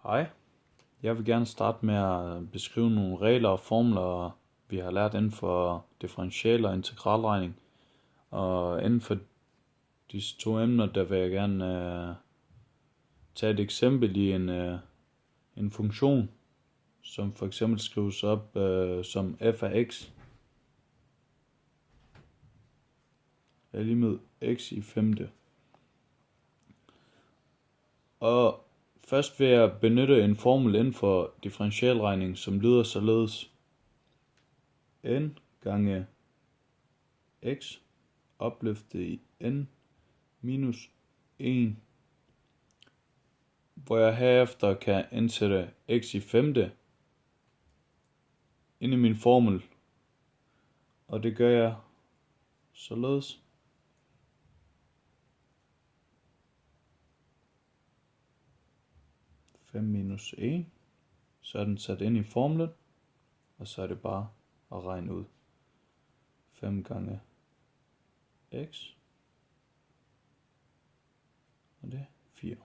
Hej, jeg vil gerne starte med at beskrive nogle regler og formler, vi har lært inden for differential og integralregning. Og inden for disse to emner, der vil jeg gerne tage et eksempel i en funktion, som for eksempel skrives op som f af x er lige med x i femte. Og først vil jeg benytte en formel inden for differentialregning, som lyder således: n gange x opløftet i n minus 1, hvor jeg herefter kan indsætte x i femte ind i min formel. Og det gør jeg således. Minus 1, så er den sat ind i formlen, og så er det bare at regne ud. 5 gange x, og det er 4.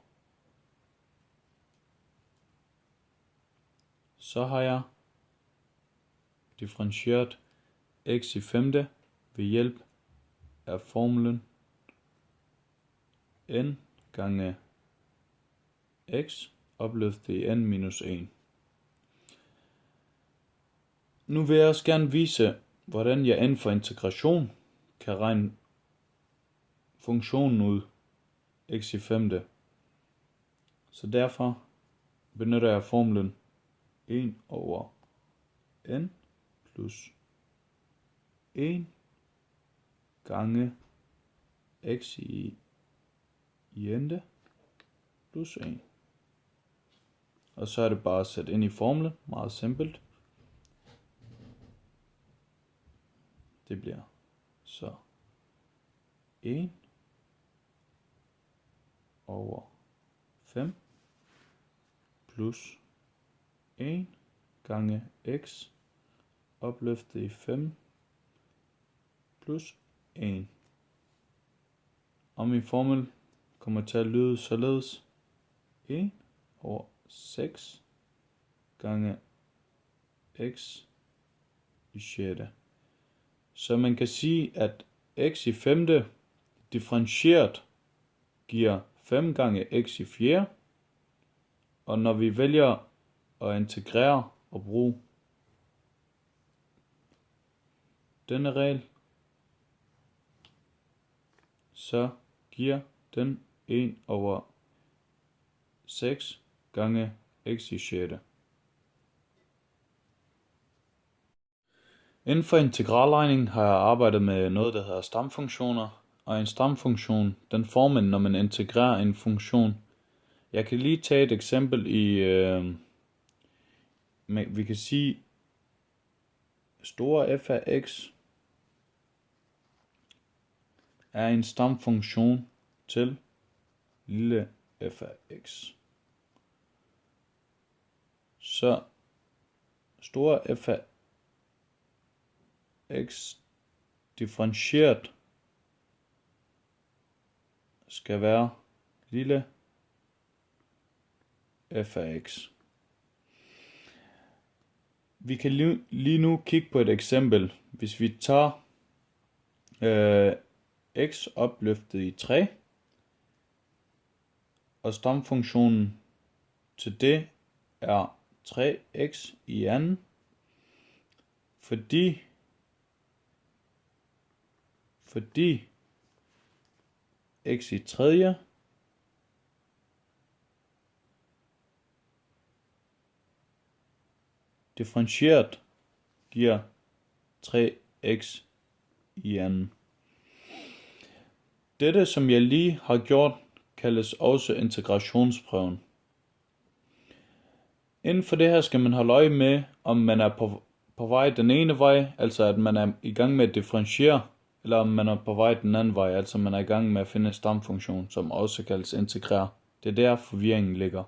Så har jeg differentieret x i femte ved hjælp af formlen n gange x opløftet i n minus 1. Nu vil jeg også gerne vise, hvordan jeg inden for integration kan regne funktionen ud, x i femte. Så derfor benytter jeg formlen 1 over n plus 1 gange x i ente plus 1. Og så er det bare at sætte ind i formlen, meget simpelt. Det bliver så 1 over 5 plus 1 gange x opløftet i 5 plus 1. Og min formel kommer til at lyde således: 1 over 6 gange x i sjette. Så man kan sige, at x i femte differentieret giver 5 gange x i fjerde. Og når vi vælger at integrere og bruge denne regel, så giver den 1 over 6 gange x i sjette. Inden for integralregning har jeg arbejdet med noget, der hedder stamfunktioner, og en stamfunktion, den får man, når man integrerer en funktion. Jeg kan lige tage et eksempel vi kan sige, store f af x er en stamfunktion til lille f af x. Så store f af x differentieret skal være lille f af x. Vi kan lige nu kigge på et eksempel. Hvis vi tager x opløftet i 3, og stamfunktionen til det er 3x i anden, fordi x i tredje differentieret giver 3x i anden. Dette, som jeg lige har gjort, kaldes også integrationsprøven. Inden for det her skal man holde øje med, om man er på vej den ene vej, altså at man er i gang med at differentiere, eller om man er på vej den anden vej, altså man er i gang med at finde en stamfunktion, som også kaldes integrere. Det er der forvirringen ligger.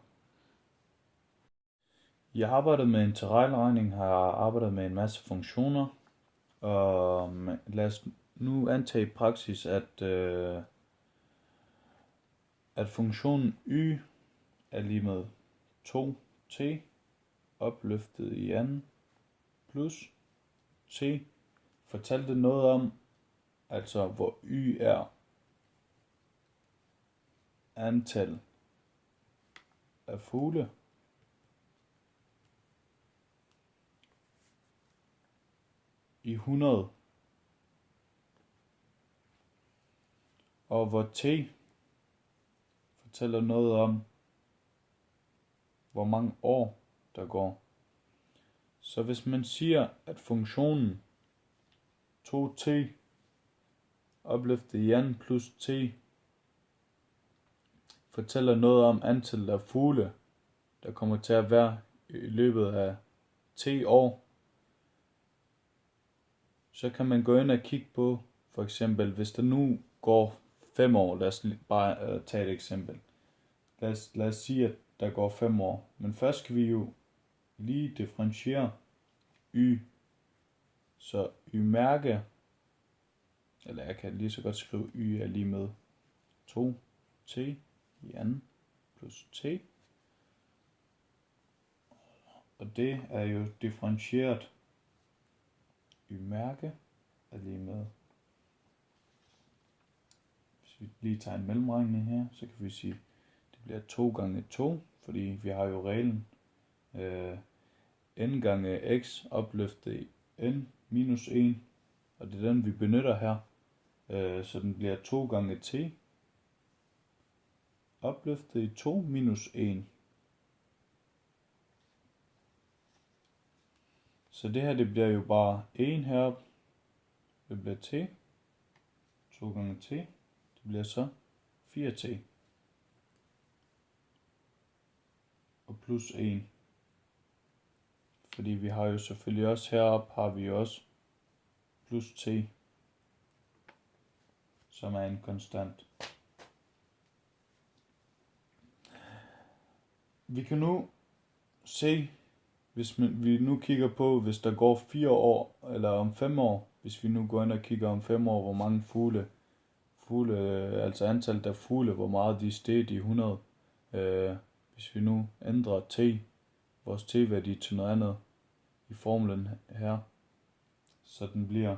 Jeg har arbejdet med integralregning, har arbejdet med en masse funktioner, og lad os nu antage i praksis, at funktionen y er lige med 2t opløftet i anden plus t fortalte noget om, altså hvor y er antal af fugle i 100, og hvor t fortæller noget om, hvor mange år der går. Så hvis man siger, at funktionen 2t opløftet i anden plus t fortæller noget om antallet af fugle, der kommer til at være i løbet af t år, så kan man gå ind og kigge på, for eksempel, hvis der nu går 5 år, lad os bare tage et eksempel. Lad os sige, at der går 5 år, men først skal vi jo lige differentiere y, så y-mærke, eller jeg kan lige så godt skrive y er lige med 2t i anden plus t, og det er jo differentieret y-mærke er lige med, hvis vi lige tager en mellemregning her, så kan vi sige, det bliver 2 gange 2, fordi vi har jo reglen n gange x opløftet i n minus 1, og det er den vi benytter her, så den bliver 2 gange t opløftet i 2 minus 1. Så det her, det bliver jo bare 1 heroppe, det bliver t, 2 gange t, det bliver så 4t, og plus 1. Fordi vi har jo selvfølgelig også heroppe, har vi jo også plus t, som er en konstant. Vi kan nu se, hvis vi nu kigger på, hvis der går 4 år, eller om 5 år, hvis vi nu går ind og kigger om 5 år, hvor mange fugle, altså antallet af fugle, hvor meget de er steget i 100. Hvis vi nu ændrer t, vores t-værdi til noget andet i formlen her, så den bliver,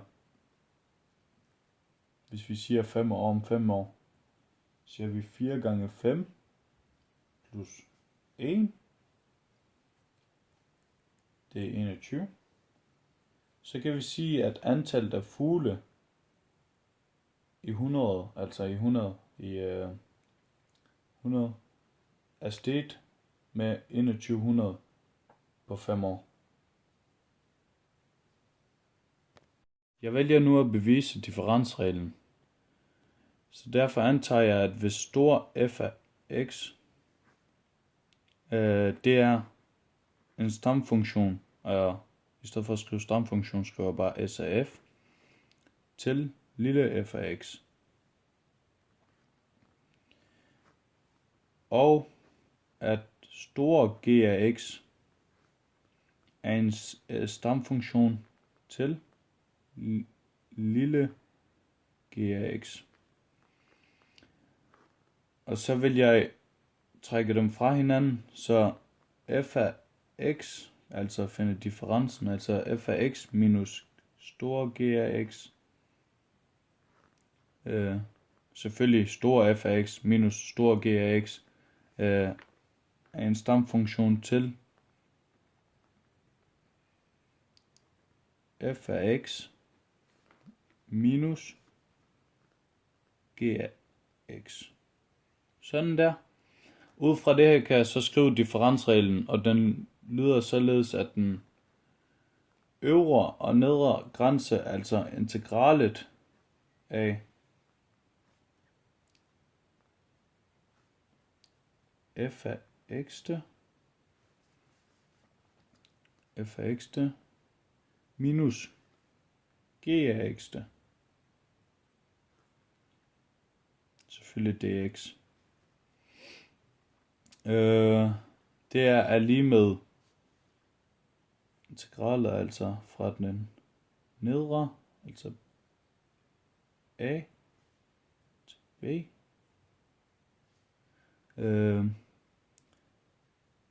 hvis vi siger 5 år om 5 år, siger vi 4 gange 5 plus 1, det er 21. Så kan vi sige, at antallet af fugle i 100, altså i 100, 100 er steget med 2100 på 5 år. Jeg vælger nu at bevise differensreglen. Så derfor antager jeg, at hvis stor f af x, det er en stamfunktion, og i stedet for at skrive stamfunktion, skriver jeg bare s af f til lille f af x. Og at store g af x er en stamfunktion til lille g af x. Og så vil jeg trække dem fra hinanden, så f af x, altså finde differencen, altså f af x minus store g af x, selvfølgelig store f af x minus store g af x, er en stamfunktion til f af x minus g af x. Sådan der. Ud fra det her kan jeg så skrive differensreglen, og den lyder således, at den øvre og nedre grænse, altså integralet af f af x minus g af x, selvfølgelig dx, det er lige med integralet, altså fra den nedre, altså a til b,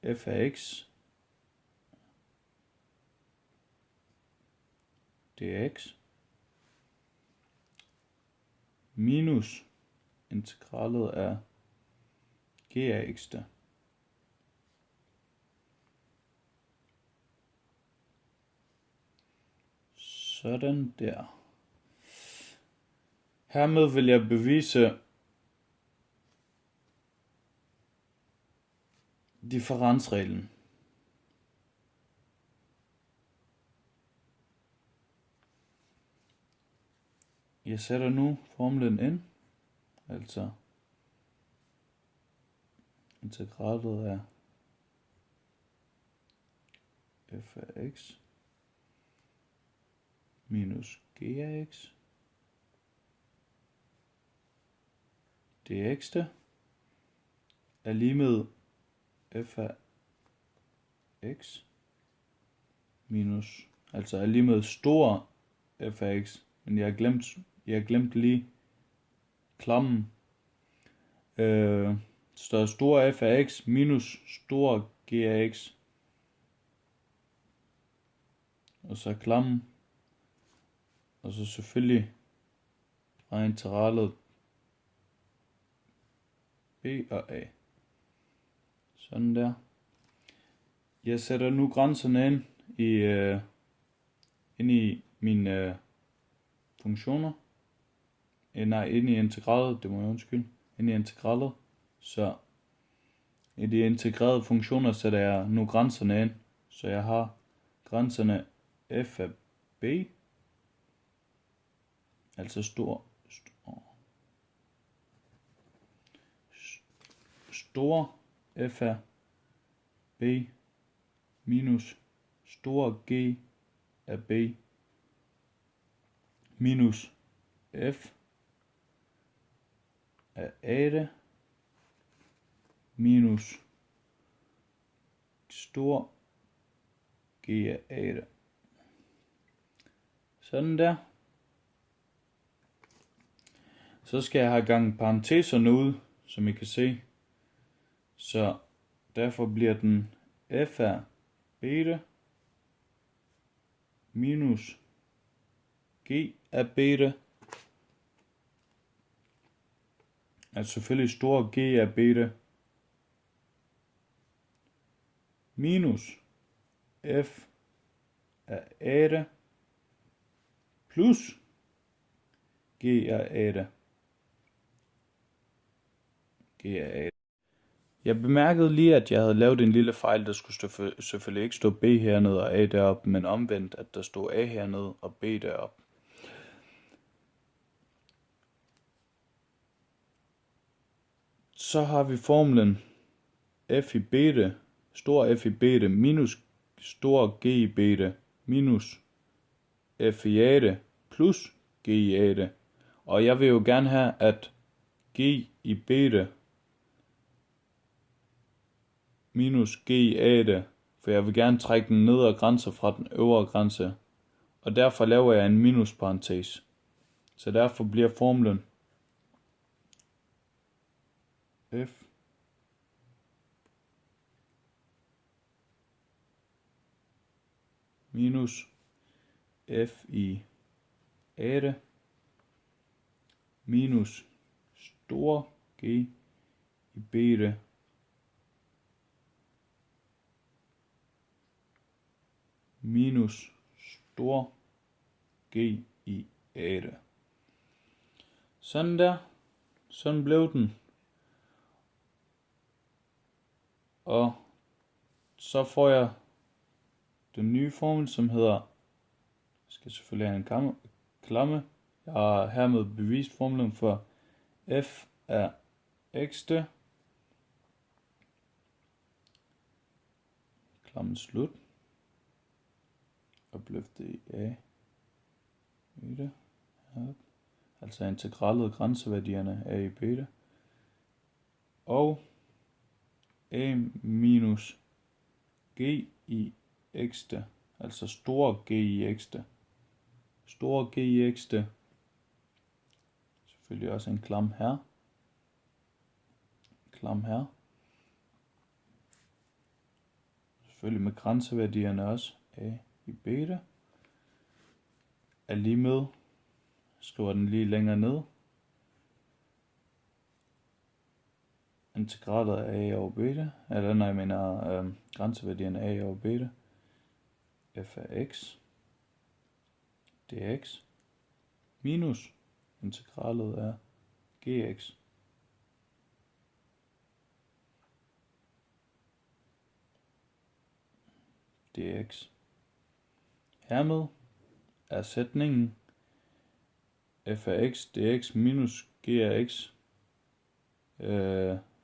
f af x dx minus integralet af g af x der. Sådan der. Hermed vil jeg bevise differensreglen. Jeg sætter nu formlen ind, altså integralet af f af x minus g af x dx er lige med f af x minus, altså er lige med stor f af x, men jeg har glemt lige klammen. Så stor f af x minus stor g af x, og så klammen, og så selvfølgelig fra integralet b og a. Sådan der. Jeg sætter nu grænserne ind i mine funktioner. Ind i integralet, det må jeg undskylde. Ind i integralet. Så i de integrerede funktioner sætter jeg nu grænserne ind. Så jeg har grænserne f af b, altså stor f af b minus stor g af b minus f af a minus stor g af a. Sådan der. Så skal jeg have gange parenteserne ud, som I kan se. Så derfor bliver den f af beta minus g af beta, altså selvfølgelig stor g af beta, minus f af a plus g af a. Jeg bemærkede lige, at jeg havde lavet en lille fejl. Der skulle selvfølgelig ikke stå b hernede og a deroppe, men omvendt, at der stod a hernede og b deroppe. Så har vi formlen f i beta, stor f i beta minus stor g i beta minus f i a plus g i a. Og jeg vil jo gerne have, at g i beta minus g i a, for jeg vil gerne trække den nedre grænse fra den øvre grænse, og derfor laver jeg en minusparentes. Så derfor bliver formlen f minus f i a minus stor g i beta minus stor g i a. Sådan der. Sådan blev den. Og så får jeg den nye formel, som hedder, jeg skal selvfølgelig have en klamme. Jeg har hermed bevist formlen for f af x. Klammen slut. Opløftet i a. Beta. Altså integralet grænseværdierne a i beta. Og a minus g i x, altså stor g i x. Stor g i x. Selvfølgelig også en klam her. selvfølgelig med grænseværdierne også, a i beta, er lige med, skriver den lige længere ned, integralet af a over beta, eller nej, jeg mener grænseværdierne af a over beta, f af x, dx, minus integralet af gx, dx. Hermed er sætningen f af x dx minus g af x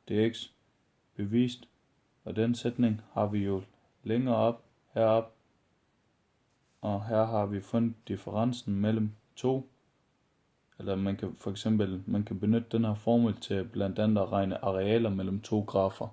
dx bevist, og den sætning har vi jo længere op, herop, og her har vi fundet differencen mellem to, eller man kan benytte den her formel til blandt andet at regne arealer mellem to grafer.